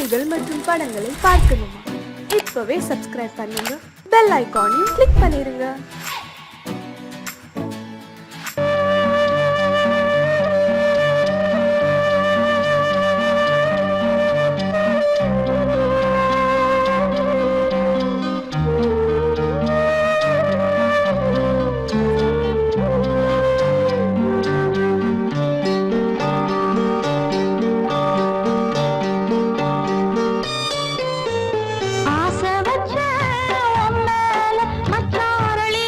செய்திகள் மற்றும் படங்களை பார்க்கணுமா? இப்பவே சப்ஸ்கிரைப் பண்ணுங்க, பெல் ஐகானையும் கிளிக் பண்ணிருங்க. ஆசை வச்ச உன் மேல மச்சாரளி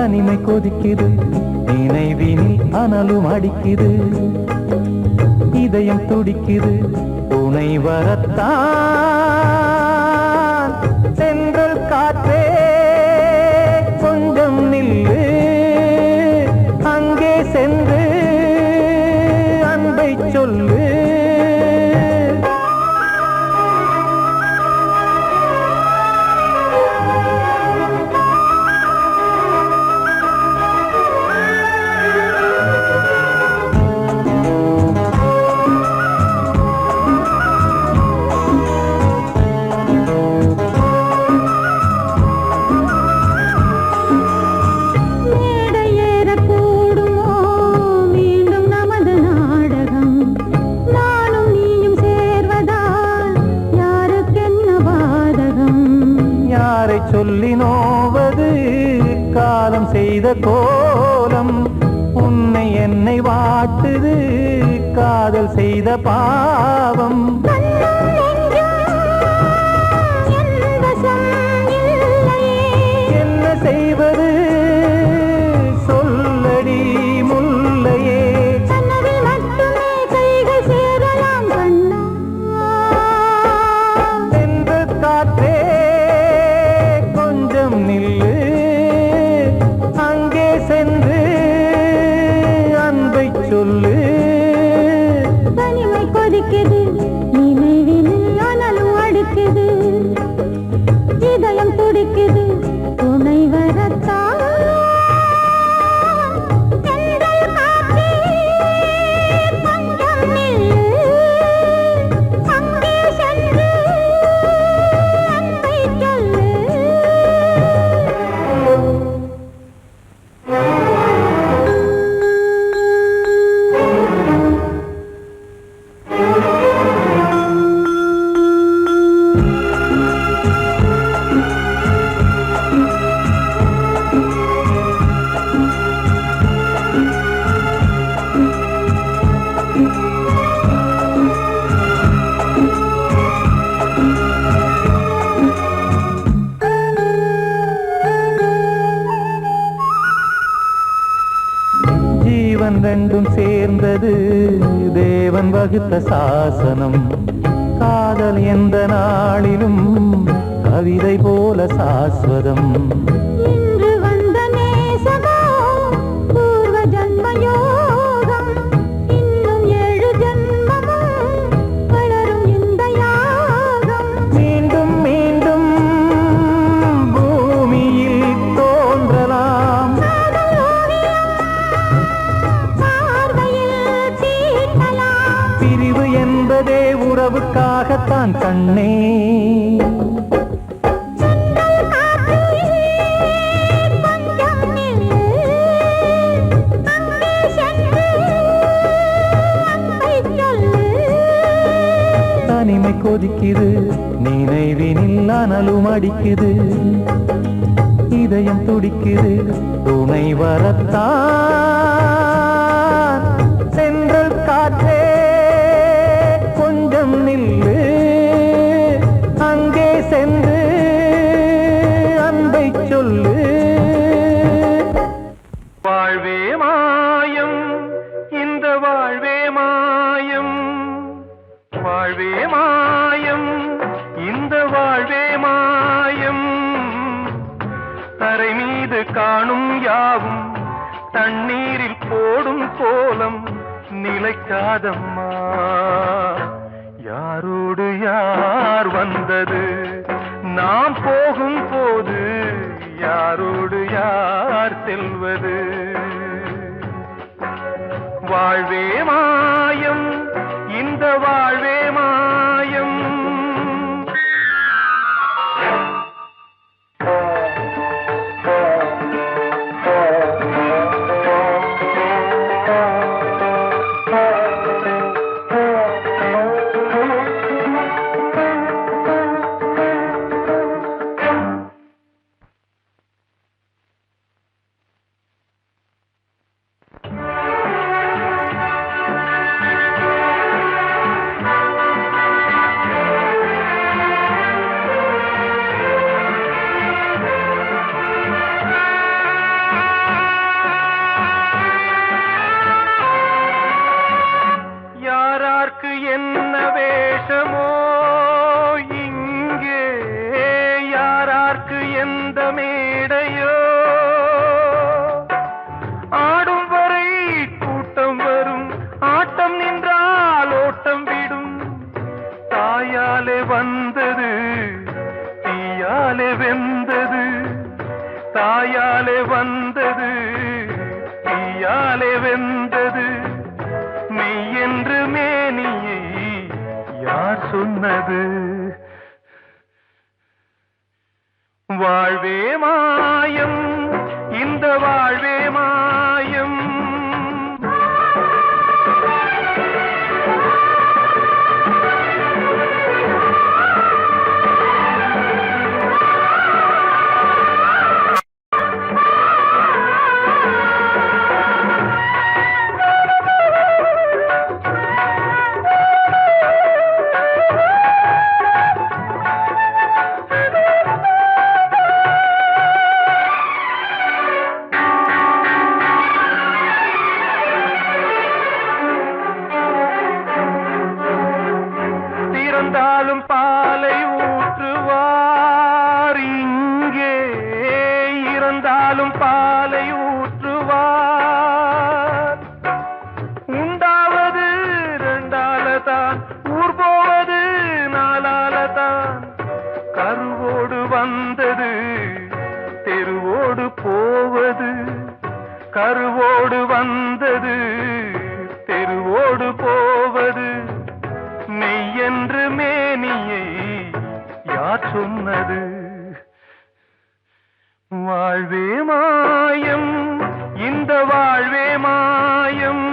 தனிமை கொதிக்குது நினைவினில் அனலும் அடிக்குது இதயம் துடிக்குது துணை வரத்தான் சென்றல் காற்றே கொஞ்சம் நில்லு அங்கே சென்று அன்பை சொல்லு சொல்லி நோவது காலம் செய்த கோலம் உன்னை என்னை வாட்டுது காதல் செய்த பாவம் என்ன செய்வது சொல்லடி முல்லையே சென்று காற்றே நில்லு அங்கே சென்று அன்பை சொல்லு தனிமை கொதிக்குது நினைவினில் அனலும் அடிக்குது இதயம் துடிக்குது துணை வரத்தான் ரெண்டும் சேர்ந்தது தேவன் வகுத்த சாசனம் காதல் எந்த நாளிலும் கவிதை போல சாஸ்வதம் இன்று வந்த நேசமோ பூர்வ ஜன்ம யோகம் இன்னும் 7 ஜன்மமும் வளரும் இந்த யாகம் மீண்டும் மீண்டும் பூமியில் தோன்றலாம் பிரிவு என்பதே உறவுக்காகத்தான் கண்ணே தனிமை கொதிக்குது நினைவினில் அனலும் அடிக்குது இதயம் துடிக்குது துணை வரத்தான் சென்றல் காற்றே கொஞ்சம் நில்லு அங்கே சென்று அன்பை சொல்லு வாழ்வே மாயம் இந்த வாழ்வே மாயம் வாழ்வே மாயம் இந்த வாழ்வே மாயம் தரை மீது காணும் யாவும் தண்ணீரில் போடும் கோலம் நிலைக்காதம்மா யாரோடு யார் வந்தது நாம் போகும் போது யாரோடு யார் செல்வது வாழ்வே மாயம் இந்த வாழ்வே மாயம் வெந்தது, தாயாலே வந்தது, தீயாலே வெந்தது, மெய் என்று மேனியை யார் சொன்னது? வாழ்வே மாயம், இந்த வாழ்வே மாயம். இறந்தாலும் பாலை ஊற்றுவார் இங்கே, இறந்தாலும் பாலை ஊற்றுவார். உண்டாவது ரெண்டாலதான், ஊர் போவது நாலாலதான். கருவோடு வந்தது தெருவோடு போவது, கருவோடு வந்தது தெருவோடு போவது, மெய் என்று மேனியை யார் சொன்னது? வாழ்வே மாயம், இந்த வாழ்வே மாயம்.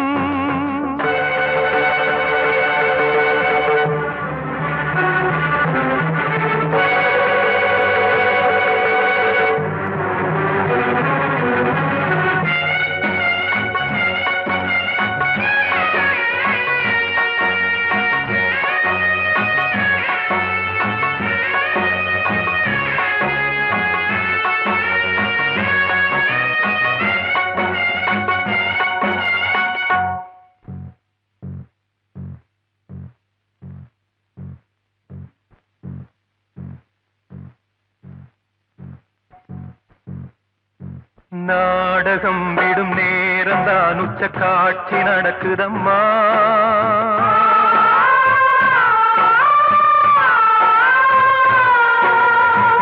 நாடகம் விடும் நேரம்தான் உச்ச காட்சி நடக்குதம்மா.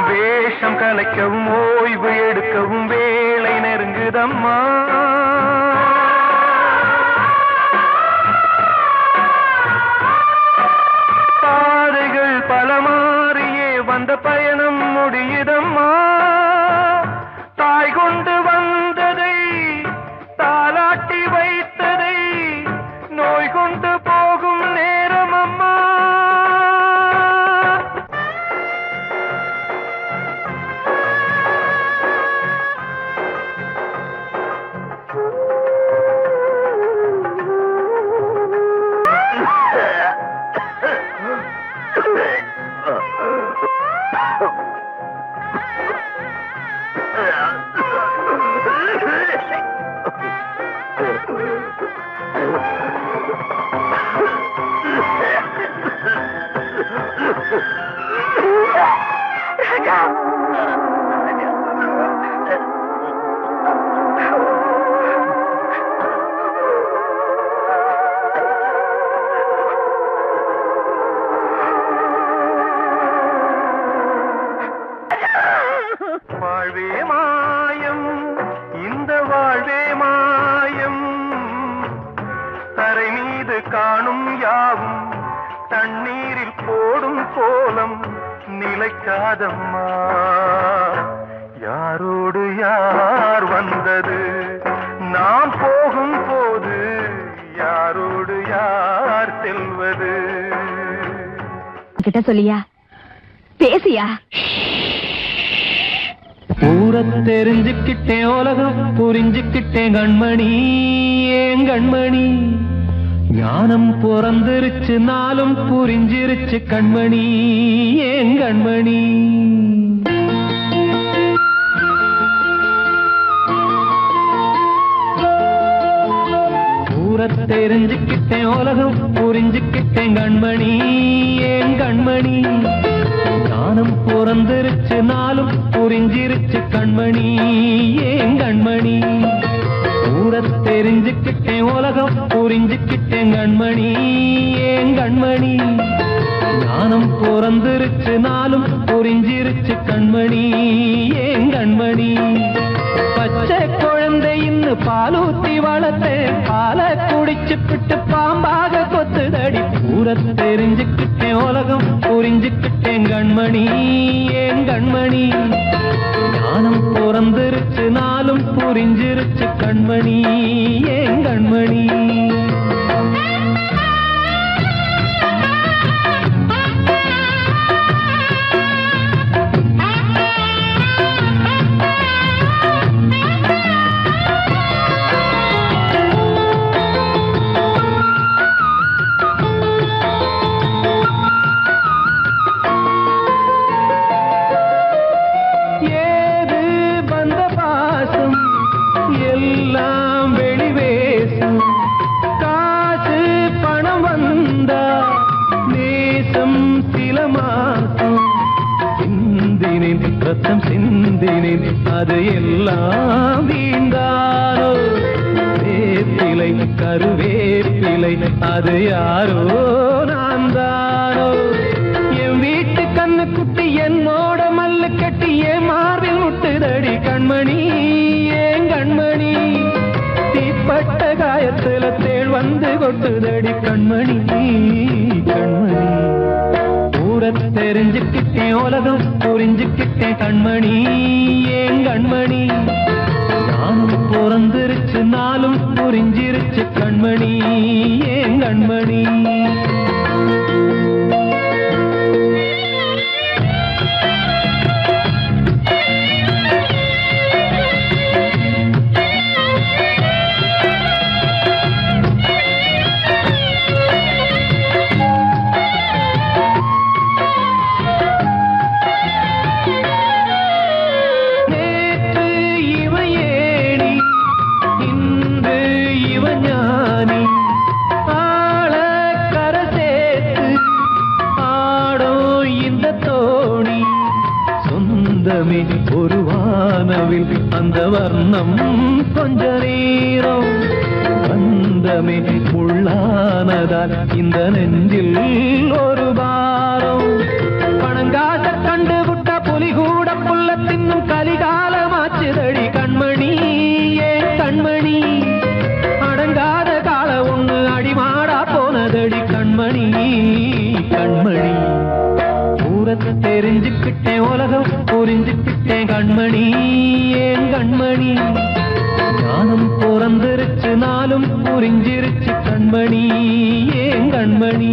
வேஷம் கலைக்கவும் ஓய்வு எடுக்கவும் வேளை நெருங்குதம்மா. பாதைகள் பல மாறியே வந்த பயணம் முடியுதம்மா. தாய் கொண்டு வந்ததை தாலாட்டி வைத்ததை நோய் கொண்டு போகும் நேரம் அம்மா. வாழ்வே மாயம், இந்த வாழ்வே மாயம். தரை மீது காணும் யாவும் தண்ணீரில் போடும் கோலம் நிலைக்காதம்மா. யாரோடு யார் வந்தது நாம் போகும் போது, யாரோடு யார் செல்வது? கிட்ட சொல்லியா, பேசியா? ஊரை தெரிஞ்சுக்கிட்டேன், உலகம் புரிஞ்சுக்கிட்டேன் கண்மணி, ஏன் கண்மணி. ஞானம் பிறந்திருச்சு, நாளும் புரிஞ்சிருச்சு கண்மணி, ஏன் கண்மணி. ஊரை தெரிஞ்சுக்கிட்டேன், உலகம் புரிஞ்சுக்கிட்டேன் கண்மணி, ஏன் கண்மணி. ஞானம் பிறந்திருச்சு, நாளும் புரிஞ்சிருச்சு கண்மணி, ஏன் கண்மணி. ஊரை தெரிஞ்சுக்கிட்டேன், உலகம் புரிஞ்சுக்கிட்டேன் கண்மணி, ஏன் கண்மணி. ஞானம் பிறந்திருச்சு நாளும் புரிஞ்சிருச்சு கண்மணி ஏன் கண்மணி பச்சை குழந்தைன்னு பாலூத்தி வளர்த்து பாலை குடிச்சு பிட்டு பாம்பாக கொத்துதடி பூர தெரிஞ்சுக்கிட்டேன் உலகம் புரிஞ்சுக்கிட்டேன் கண்மணி ஏன் கண்மணி ஞானம் பிறந்திருச்சு நாளும் புரிஞ்சிருச்சு கண்மணி ஏன் கண்மணி ரத்தம் சிந்தினேன் அது எல்லாம் வீண்டானோ வேப்பிலை கருவேப்பிலை அது யாரோ நான் தானோ என் வீட்டு கண்ணு குட்டி என்னோட மல்லு கட்டி என் மார்பில் முட்டுதடி கண்மணி ஏன் கண்மணி தீப்பட்ட காயத்துல தேள் வந்து கொட்டுதடி கண்மணி கண்மணி தெரிஞ்சுக்கிட்டேன் உலகம் புரிஞ்சுக்கிட்டேன் கண்மணி ஏன் கண்மணி நானும் பிறந்திருச்சு நாளும் புரிஞ்சிருச்சு கண்மணி ஏன் கண்மணி ஒரு வானவில் அந்த வர்ணம் கொஞ்ச நேரம் வந்தமே உள்ளானதால் இந்த நெஞ்சில் ஒரு பாரம் பணங்காச கண்டு விட்ட புலி கூட புல்ல தின்னும் கலிகாலமாச்சுதடி கண்மணி ஏன் கண்மணி அடங்காத கால ஒண்ணு அடிமாடா போனதடி கண்மணி கண்மணி தெரிஞ்சுக்கிட்டேன் உலகம் புரிஞ்சுக்கிட்டேன் கண்மணி ஏன் கண்மணி ஞானம் பிறந்திருச்சு நாளும் புரிஞ்சிருச்சு கண்மணி ஏன் கண்மணி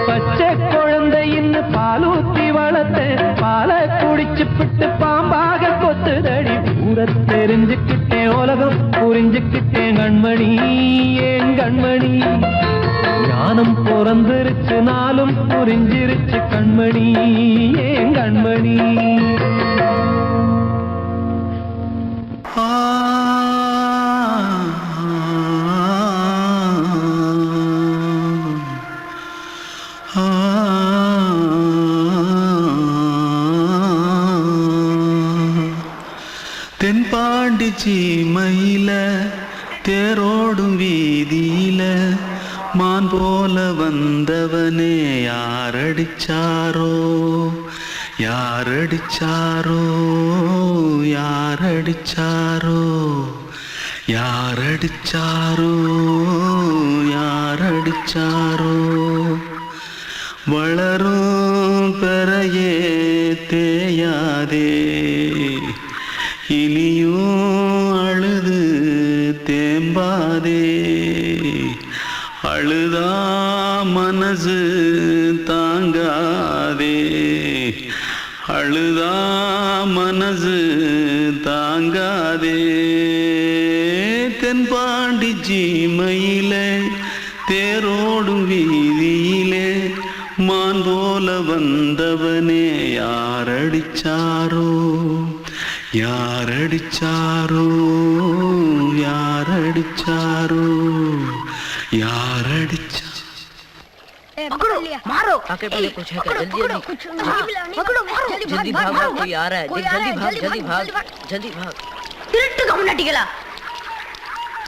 பச்சை குழந்தைன்னு பாலூத்தி வளர்த்த பாலை குடிச்சு பிட்டு பாம்பாக கொத்துதடி பூர தெரிஞ்சுக்கிட்டேன் உலகம் புரிஞ்சுக்கிட்டேன் கண்மணி ஏன் கண்மணி ஞானம் பிறந்திருச்சு நாளும் புரிஞ்சிருச்சு கண்மணி ஏன் கண்மணி தென்பாண்டி சீமையில தேரோடும் வீதியில மான் போல வந்தவனே யாரடிச்சாரோ யாரடிச்சாரோ யாரடிச்சாரோ யாரடிச்சாரோ யாரடிச்சாரோ வளரும் பெறையே தேயாதே இனியும் அழுது தேம்பாதே அழுதா மனசு தாங்காதே அழுதா மனசு தாங்காதே தென்பாண்டி சீமையிலே தேரோடும் வீதியிலே மான் போல வந்தவனே யாரடிச்சாரோ யாரடிச்சாரோ யாரடிச்சாரோ यारडिचा पकड़ो मारो आके पहले कुछ है जल्दी पकड़ो मारो जल्दी भाग कोई आ रहा है जल्दी भाग जल्दी भाग திருட்டு கம்னாட்டிகளா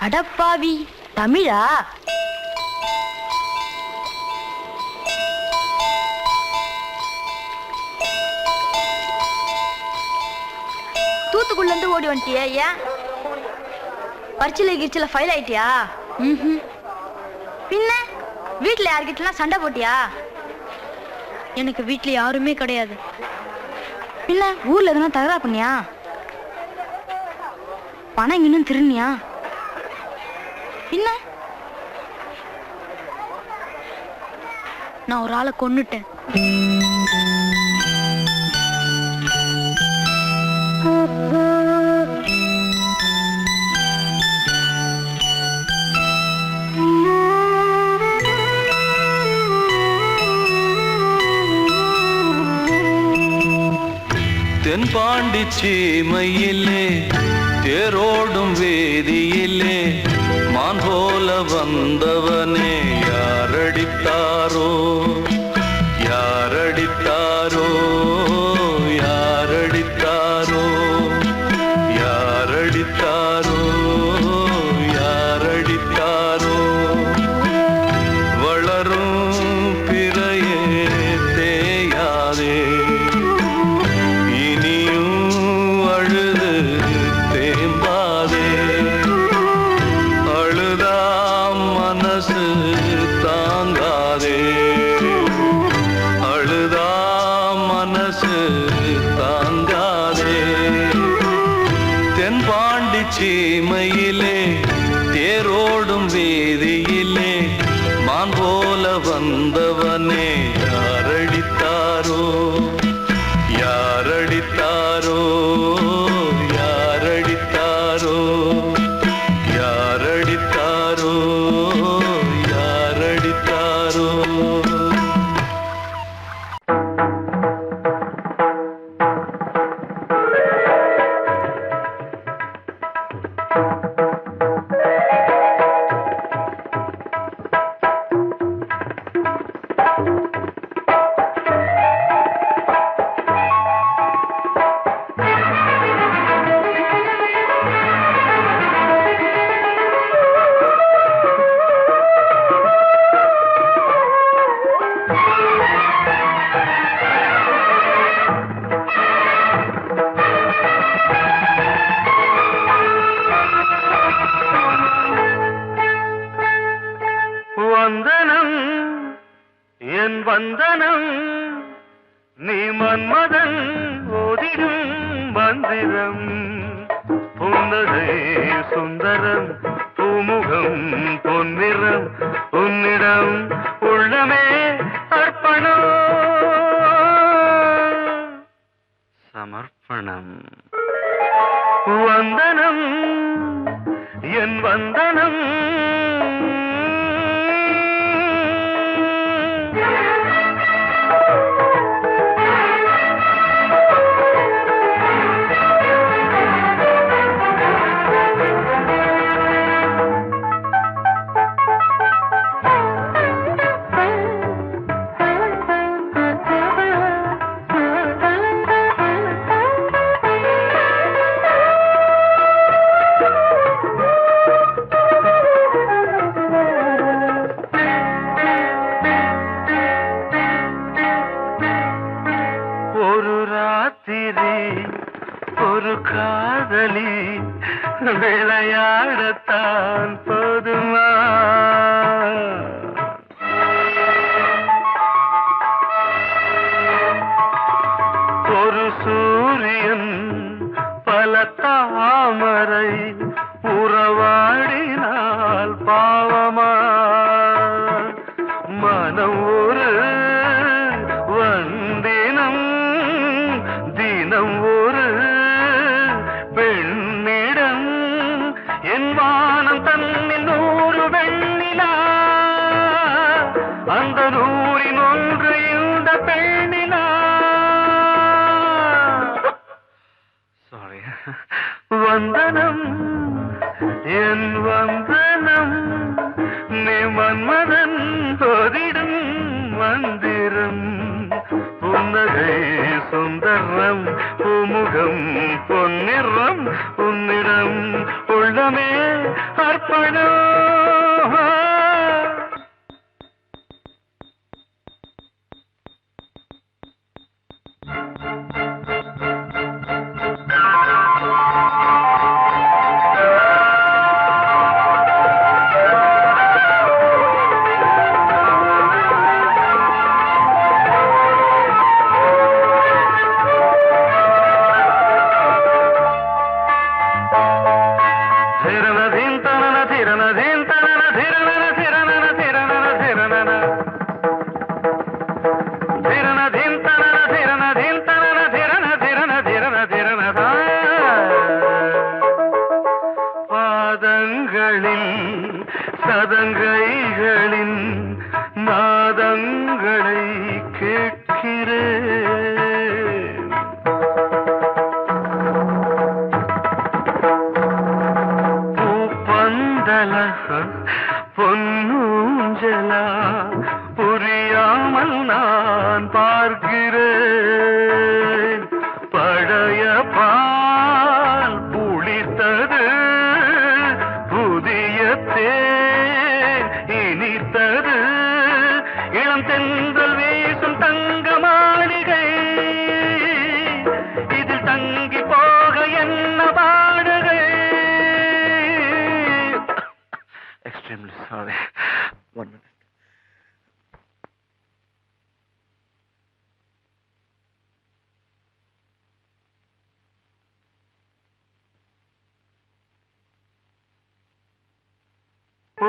அடப்பாவி தமிழா தூத்துக்குள்ள இருந்து ஓடி வந்துட்டியா? ஏன் பரிச்சையில கிரிச்சில ஃபைல் ஆயிட்டியா? பின்ன வீட்டுல யார்கிட்டலாம் சண்டை போட்டியா? எனக்கு வீட்டுல யாருமே கிடையாது. பின்ன ஊர்ல எதுனா தகராறு பண்ணியா? பணம் இன்னும் திருநியா? பின்ன நான் ஒரு ஆளை கொன்னுட்டேன். தென்பாண்டி சீமையிலே தேரோடும் வேதியிலே மான் போல வந்தவனே யாரடித்தாரோ யாரடித்தாரோ யாரடித்தாரோ யாரடித்தாரோ யாரடித்தாரோ வளரும் பிறையே தேயாதே சீமையிலே தேரோடும் வேதியிலே மான் போல வந்தவனே யாரடித்தாரோ யாரடித்தாரோ யாரடித்தாரோ யாரடித்தாரோ யாரடித்தாரோ வந்தனம் என் வந்தனம் நீ மன்மதன் ஓதிடும் மந்திரம் புன்னகை சுந்தரம் பூமுகம் பொன்னிறம் உன்னிடம் உள்ளமே அர்ப்பணம் சமர்ப்பணம் வந்தனம் என் வந்தனம் ஒரு காதலி விளையாடத்தான் போதுமா ஒரு சூரியன் பல தாமரை உறவாடினால் பாவமா மனம் ஒரு வந்தினம் தினம் ஒரு பெண்ணிடம் என் வானம் தன்னில் 100 வெண்ணிலா அந்த 100 ஒன்று இந்த பெண்ணிலா வந்தனம் என் வந்தனம் நீ மன்மதன் ஓதிடும் மந்திரம் புன்னகை சுந்தரம் பூமுகம் பொன்னிறம் உன்னிடம் உள்ளமே அர்ப்பணம் தங்கி போக என்ன பாடுகள். Extremely sorry. 1 minute.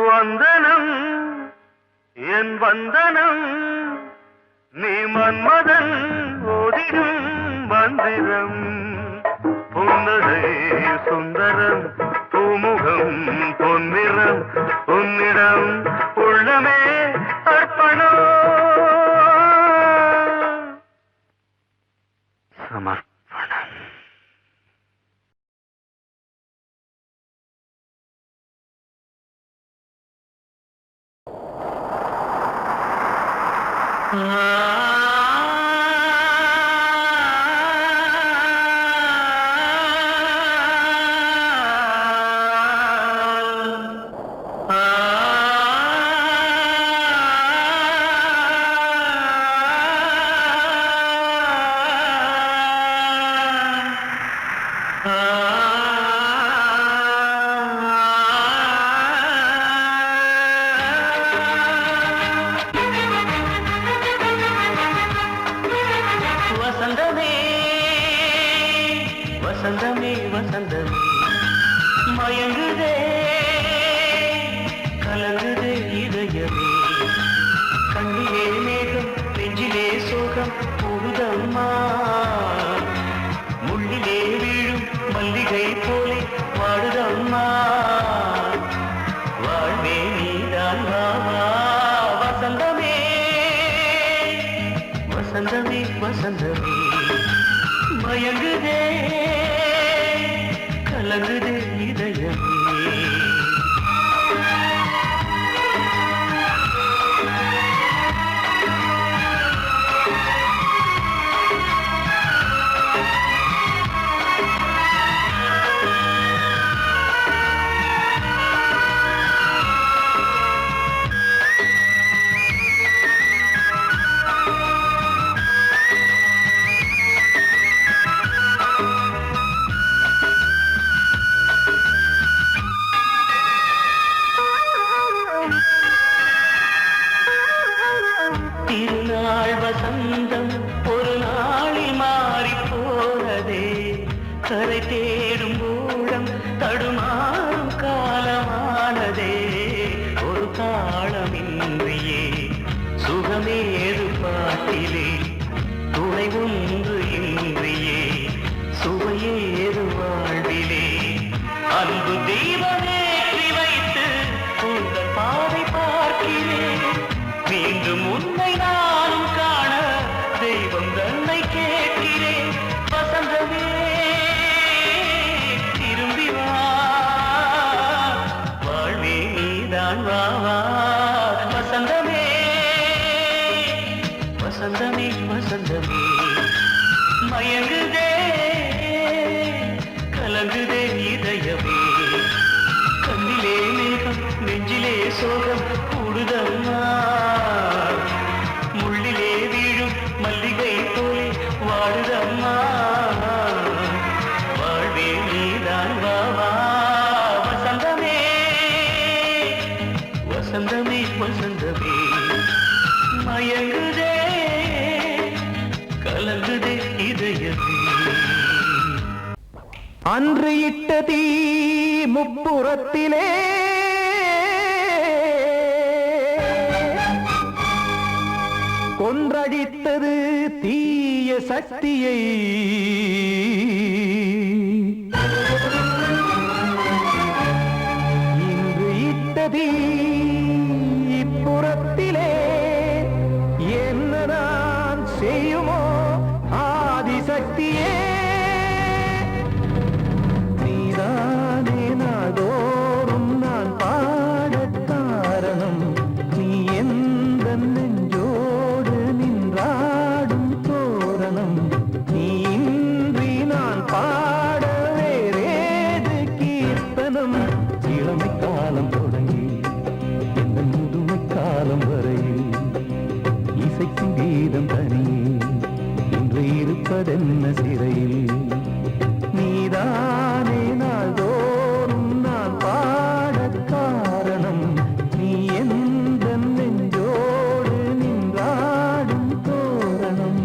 வந்தனம் என் வந்தனம் நீ மன்மதன் ஓதிடும் மந்திரம். புன்னகை சுந்தரம் பூமுகம் பொன்னிறம் உன்னிடம் உள்ளமே அர்ப்பணம் சமர்ப்பணம். வசந்தமே வசந்தமே வசந்தமே மயங்குதே கலங்குதே இதயமே. கண்ணிலே மேகம் நெஞ்சிலே சோகம் கூடுதம்மா. முள்ளிலே வீழும் மல்லிகை போலே வாடுதம்மா. வாழ்வே நீதான் வா வா. வசந்தமே வசந்தமே வசந்தமே மயங்குதே கலங்குதே இதயமே. திருநாள் வசந்தம் ஒரு நாளில் மாறி போனதே. கரை தேடும் ஊழம் தடுமாறும் காலமானதே. ஒரு தாளமின்றியே சுகமேது பாட்டிலே. துணை ஒன்று இன்றியே சுவையேது வாழ்விலே. அன்பு தெய்வமேற்றி வைத்து உங்கள் பாதை பார்க்கிறேன். மீண்டும் உன்னை நானும் காண தெய்வம் தன்னை கேட்கிறேன். வசந்தமே திரும்பி வா. வாழ்வே நீதான் வா வா. வசந்தமே வசந்தமே வசந்தமே மயங்குதே கலங்குதே இதயமே. கண்ணிலே மேகம் நெஞ்சிலே சோகம் கூடுதம்மா. முள்ளிலே வீழும் மல்லிகை போலே வாடுதம்மா. வாழ்வே நீதான் வா வா. வசந்தமே வசந்தமே வசந்தமே மயங்குதே கலங்குதே இதயமே. அன்று இட்ட தீ முப்புறத்திலே கொன்றடித்தது தீய சக்தியை. இன்று இட்ட தீ இப்புறத்திலே என்னதான் செய்யுமோ ஆதிசக்தியே. நீதானே நாள்தோறும் நான் பாடக் காரணம். நீ எந்த நெஞ்சோடு நின்றாடும் தோரணம். நீ இன்றி நான் பாட வேறேது கீர்த்தனம். இளமை காலம் தொடங்கி எந்த முதுமை காலம் வரையில் இசைக்கும் கீதம் தனியே இன்று இருப்பதென்ன சிறையில். நீதானே நாள்தோறும் நான் பாடக் காரணம் நீ எந்த நெஞ்சோடு நின்றாடும் தோரணம்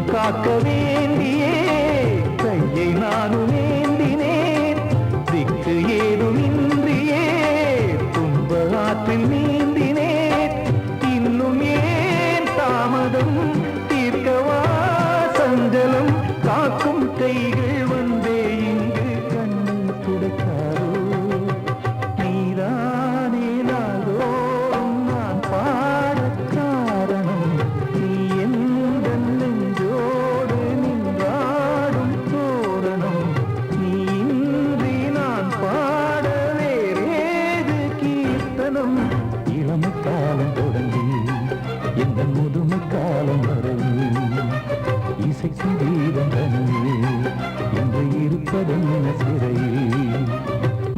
காக்க வேண்டியே கையை நானும் ஏந்தினேன் திக்கு ஏதுமின்றியே துன்ப ஆற்றில் நீந்தினேன் இன்னும் ஏன் தாமதம் தீர்க்கவா சஞ்சலம் காக்கும் கைகள் வந்தே இங்கு கண்ணீர் துடைக்காரோ நீதானே நாளோறும் நான் பாடக் காரணம் நீ எந்த நெஞ்சோடு நின்றாடும் தோரணம் நீ இன்றி நான் பாட வேறேது கீர்த்தனம் இளமை காலம் தொடங்கி எந்த முதுமை காலம் வரை இசைக்கு வீதம் தனியே என்று இருப்பதென்ன சிறையில்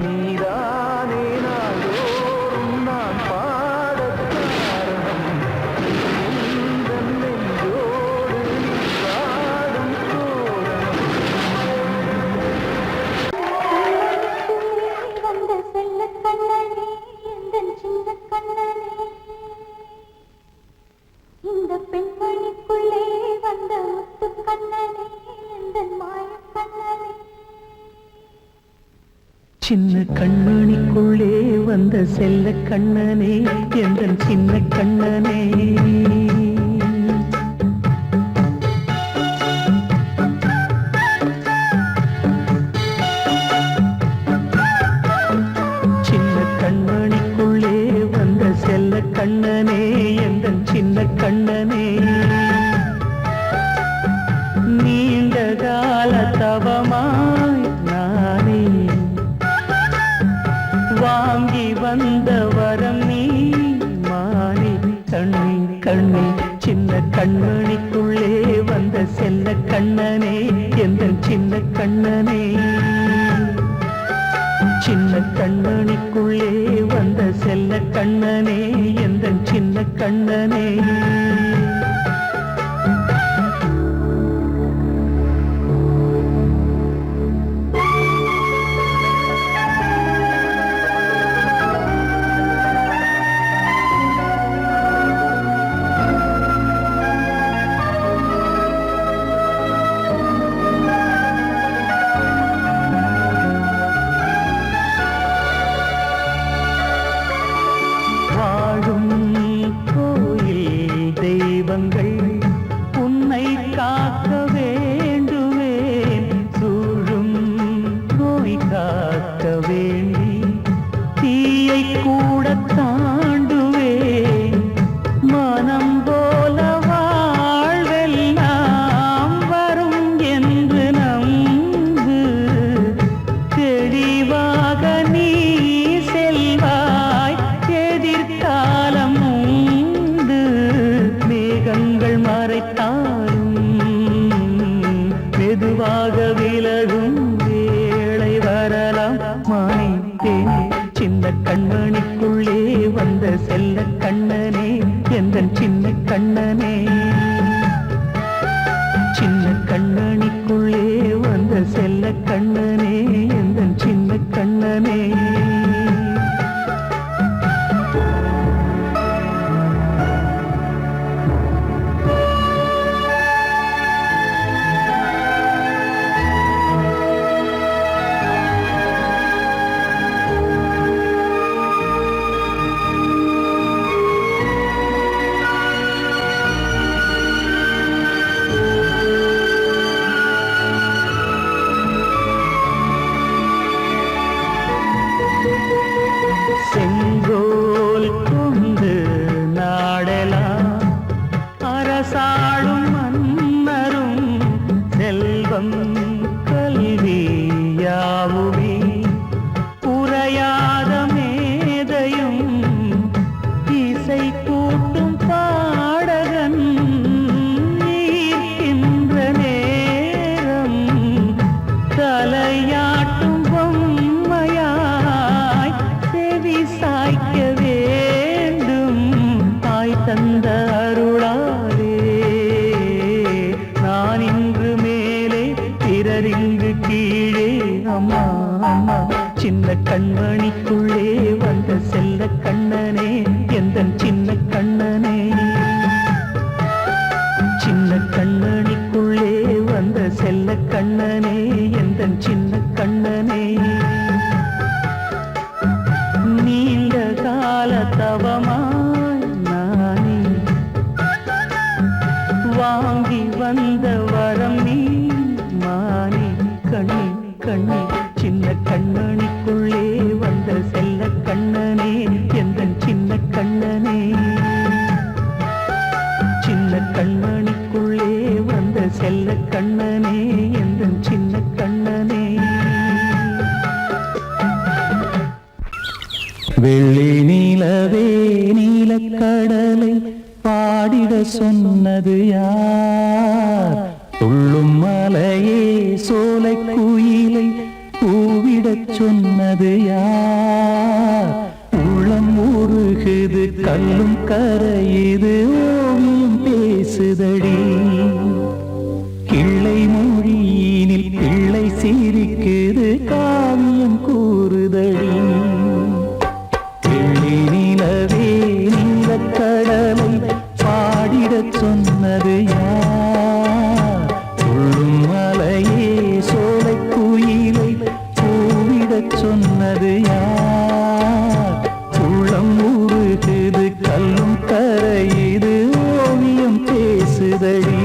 நீதானே நாளோறும் நான் பாடக் காரணம் எந்த நெஞ்சோடு நின்றாடும் தோரணம் வந்த செல்ல கண்ணனே எந்தன் சின்ன கண்ணனே இந்த பெண்மணிக்குள்ளே வந்த முத்து கண்ணனே எந்தன் மாய கண்ணனே சின்ன கண்மணிக்குள்ளே வந்த செல்ல கண்ணனே எந்தன் சின்ன கண்ணனே சின்ன கண்மணிக்குள்ளே வந்த செல்ல கண்ணனே எந்தன் சின்ன கண்ணனே நீண்ட கால தவமாய் நானே வாங்கி வந்த வரம் நீ மானே கண்ணே கண்ணே சின்ன கண்மணிக்குள்ளே வந்த செல்ல கண்ணனே எந்தன் சின்ன கண்ணனே சின்ன கண்மணிக்குள்ளே வந்த செல்ல கண்ணனே எந்தன் சின்ன கண்ணனே இசை கூட்டும் பாடகன் ஈர்க்கின்ற நேரம் தலையாட்டும் பொம்மையாய் செவி சாய்க்க வேண்டும் தாய் தந்த அருளாலே நான் இன்று மேலே பிறரிங்கு கீழே அம்மா அம்மா சின்ன கண்மணிக்குள்ளே வந்த செல்ல கண்ணனே எந்தன் சின்ன கண்ணனே சின்ன கண்ணனிக்குள்ளே வந்த செல்ல கண்ணனே எந்தன் சின்ன கண்ணனே நீண்ட கால தவமாய் நானே வாங்கி வந்த வரம் நீ மானே கண்ணி கண்ணி சின்ன கண்ணனிக்குள்ளே வந்த செல்ல கண்ணனே எந்தன் சின்ன கண்ணனே சின்ன கண்ணனிக்குள்ளே வந்த செல்ல கண்ணனே எந்தன் சின்ன கண்ணனே வெள்ளி நீலவே நீலக்கடலை பாடிட சொன்னது யார் துள்ளும் மலையே சோலை குயிலை பூவிடச் சொன்னது யார் உள்ளம் உருகுது கல்லும் கரையுது ஓவியம் பேசுதடி கிள்ளை மொழியினில் பிள்ளை சிரிக்குது காவியம் கூறுதடி வெள்ளி நிலவே நீலக்கடலை பாடிடச் சொன்னது யார் துள்ளும் மலையே சோலை குயிலை பூவிடச் சொன்னது யார் உள்ளம் உருகுது கல்லும் கரையுது ஓவியம் பேசுதடி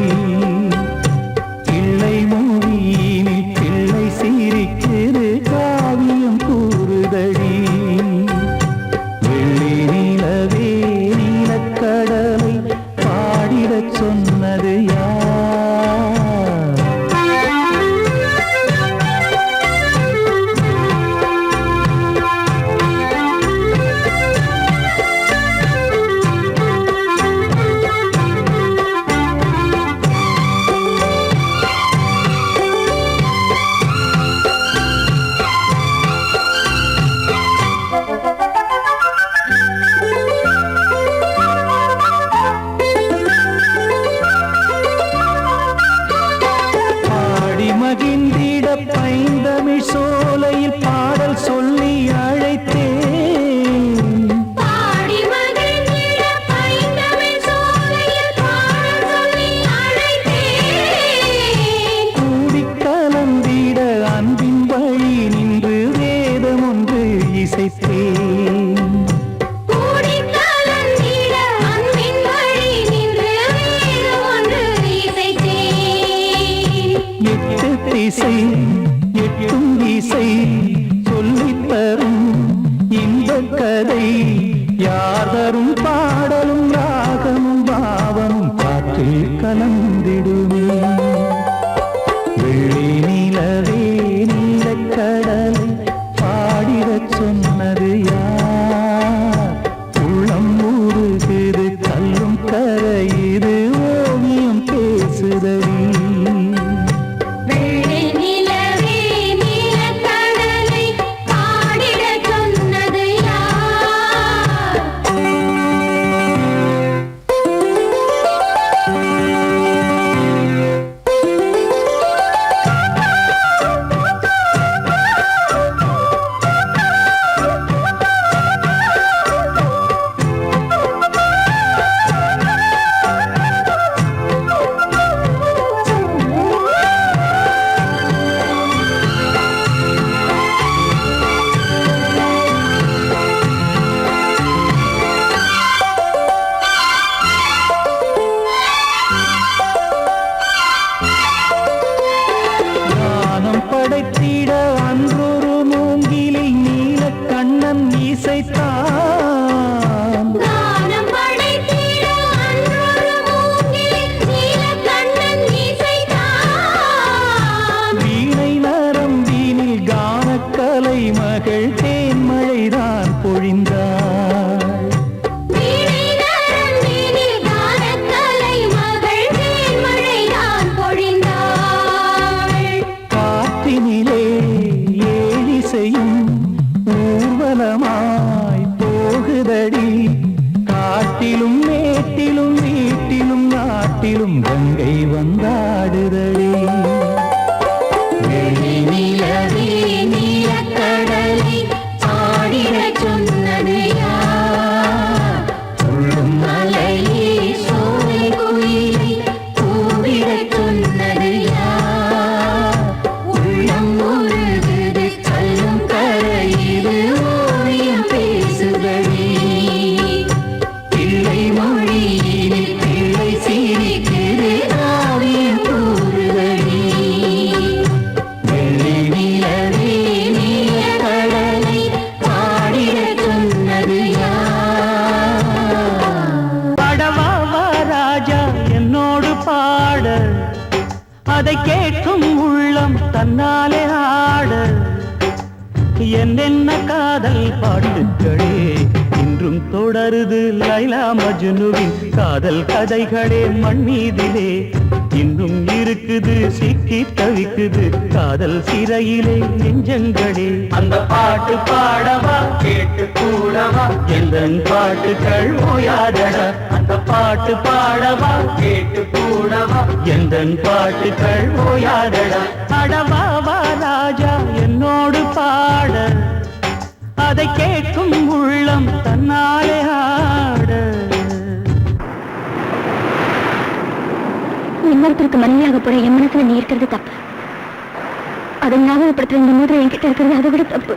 கிள்ளை மொழியினில் பிள்ளை சிரிக்குது காவியம் கூறுதடி வெள்ளி நிலவே நீலக்கடலை பாடிடச் சொன்னது யார் பாடி மகிழ்ந்திட பைந்தமிழ் சோலையில் பாடல் சொல்லி அழைத்தேன் பாடி மகிழ்ந்திட பைந்தமிழ் சோலையில் பாடல் சொல்லி அழைத்தேன் கூடி கலந்திட அன்பின் வழி நின்று வேதம் ஒன்று இசைத்தேன் கூடி கலந்திட அன்பின் வழி நின்று வேதம் ஒன்று இசைத்தேன் எட்டு திசை எட்டும் திசை சொல்லித் தரும் இந்த கதை யாதரும் பாடலும் ராகமும் பாவமும் காற்றில் கலந்திடுமே வெள்ளி நிலவே நீலக்கடலை பாடிடச் சொன்னது யார் உள்ளம் ஊறுகுது கல்லும் கரையுது ஓவியம் பேசுதடி வெள்ளி நிலவே காட்டிலும் மேட்டிலும் வீட்டிலும் நாட்டிலும் கங்கை வந்தாடுதடி வெள்ளி நிலவே நீலக்கடலை ஆடிடச் சொன்னது யார்? துள்ளும் மலையே சோலை குயிலை கூவிடச் சொன்னது யார்? உள்ளம் உருகுது கல்லும் கரையுது ஓவியம் பேசுதடி பிள்ளை மொழியினில் பிள்ளை சிரிக்குது காவியம் கூறுதடி வெள்ளி நிலவே நீலக்கடலை பாடிடச் சொன்னது யார்? படவாவா ராஜா என்னோடு பாட அதை கேட்கும் உள்ளம் தன்னாலே ஆட என்னென்ன காதல் பாட்டுகளே இன்றும் தொடருது லைலா மஜ்னுவின் காதல் கதைகளே மண் மீதிலே இன்னும் இருக்குது சிக்கி தவிக்குது காதல் சிறையிலே நெஞ்சங்களே அந்த பாட்டு பாடவா கேட்டு கூடவா எந்தன் பாட்டுகள் ஓயாதடா அந்த பாட்டு பாடவா கேட்டு கூடவா எந்தன் பாட்டுகள் ஓயாதடா அடவாவா ராஜா என்னோடு பாட அதை கேட்கும் உள்ளம் தன்னாலே ஆட இன்னொருத்தருக்கு மனைவியாக போற என் மனசுல நீ இருக்கிறது தப்பு. அதை ஞாபகப்படுத்துற இந்த மாதிரி என்கிட்ட இருக்கிறது அதை விட தப்பு.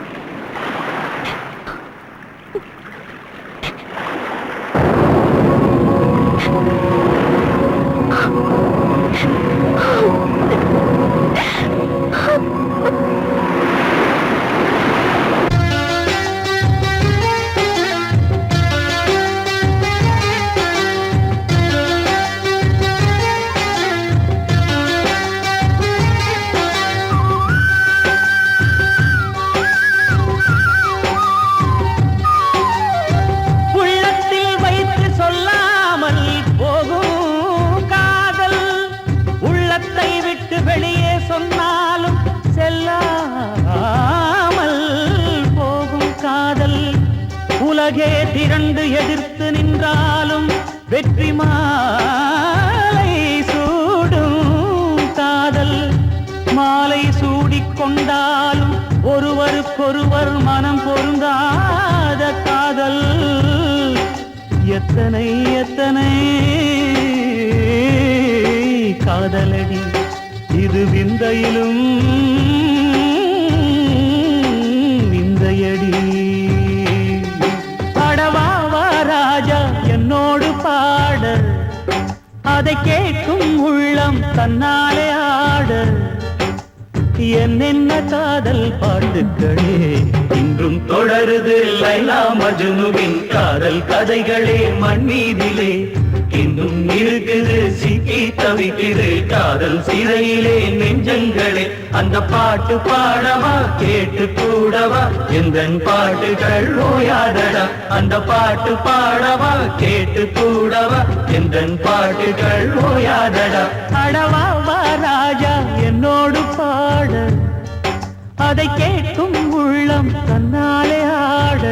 வெளியே சொன்னாலும் செல்லாமல் போகும் காதல் உலகே திரண்டு எதிர்த்து நின்றாலும் வெற்றி மாலை சூடும் காதல் மாலை சூடிக்கொண்டாலும் ஒருவருக்கொருவர் மனம் பொருந்தாத காதல் எத்தனை எத்தனை காதலடி இது விந்தையிலும் விந்தையடி படவாவா ராஜா என்னோடு பாட அதை கேட்கும் உள்ளம் தன்னாலே ஆட என்னென்ன காதல் பாட்டுகளே இன்றும் தொடருது லைலா மஜ்னுவின் காதல் கதைகளே மண் மீதிலே இன்னும் இருக்குது சிக்கி தவிக்குது காதல் சிறையிலே நெஞ்சங்களே அந்த பாட்டு பாடவா கேட்டு கூடவா எந்தன் பாட்டுகள் ஓயாதடா அந்த பாட்டு பாடவா கேட்டு கூடவா எந்தன் பாட்டுகள் ஓயாதடா அடவாவா ராஜா என்னோடு பாட அதை கேட்கும் உள்ளம் தன்னாலே ஆட